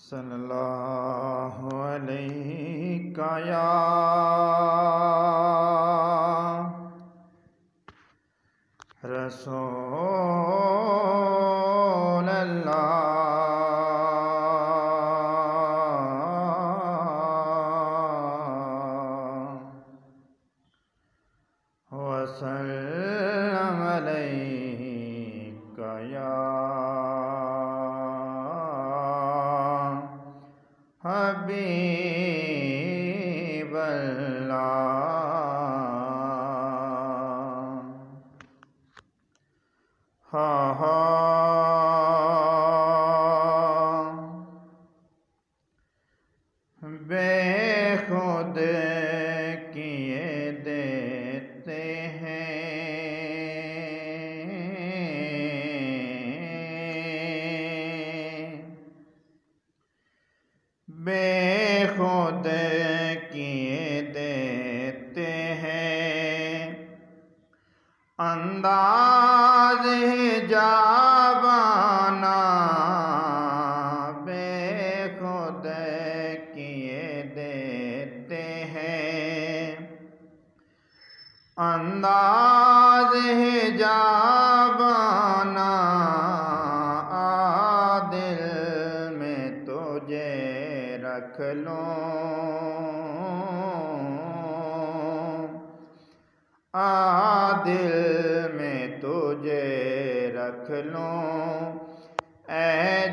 सल्लल्लाहु अलैका या रसूल अल्लाह वसल्लम अलैका या हबीब अल्लाह। हा बेखुद किए देते हैं बेखुद किए देते हैं अंदाज जाबाना बेखुद किए देते हैं अंदाज जाबाना दिल में तुझे रख लूं दिल में तुझे रख लूं ऐ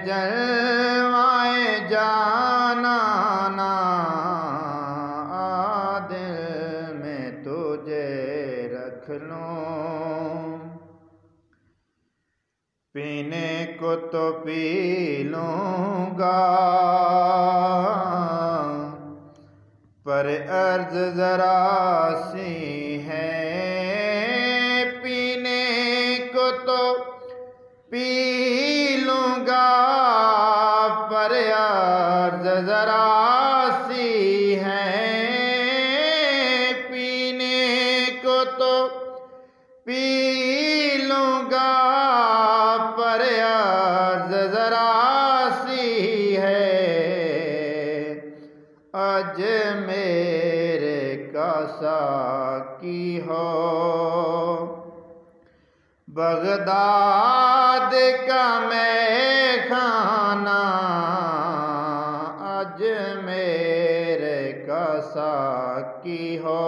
जलवाए जानाना दिल में तुझे रख लूं पीने को तो पी लूंगा पर अर्ज जरा सी है पीने को तो पी लूंगा पर अर्ज जरा सी है पीने को तो पी लूंगा पर अर्ज जरा सी है अज मेरे का साकी हो बगदाद का मैं खाना अज मेरे का साकी हो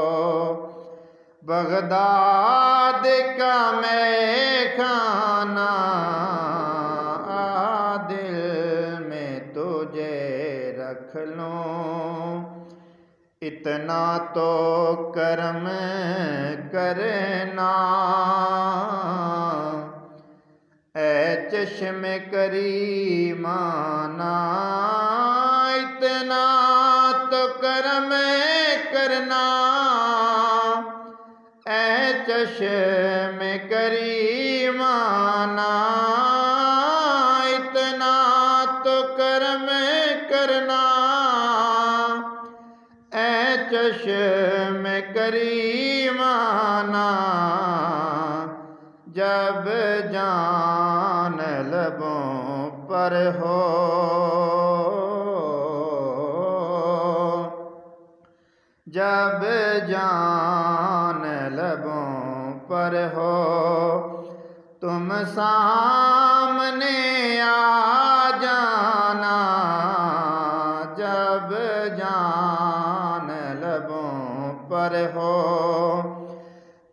बगदाद का मैं खाना दिल में तुझे रख लूं इतना तो करम करना ऐ चश्मे करीमाना इतना तो करम करना ऐ चश्मे करीमाना इतना तो करम करना ऐ चश्मे करीमाना जब जान लबों पर हो जब जान लबों पर हो तुम सामने आ जाना जब जान लबों पर हो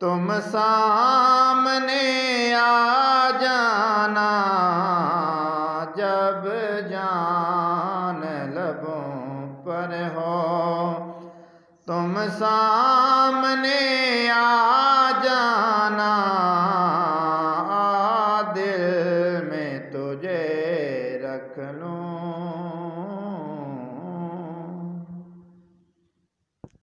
तुम सामने आ जाना जब जान लबों पर हो तुम सामने आ जाना दिल में तुझे रख लूं।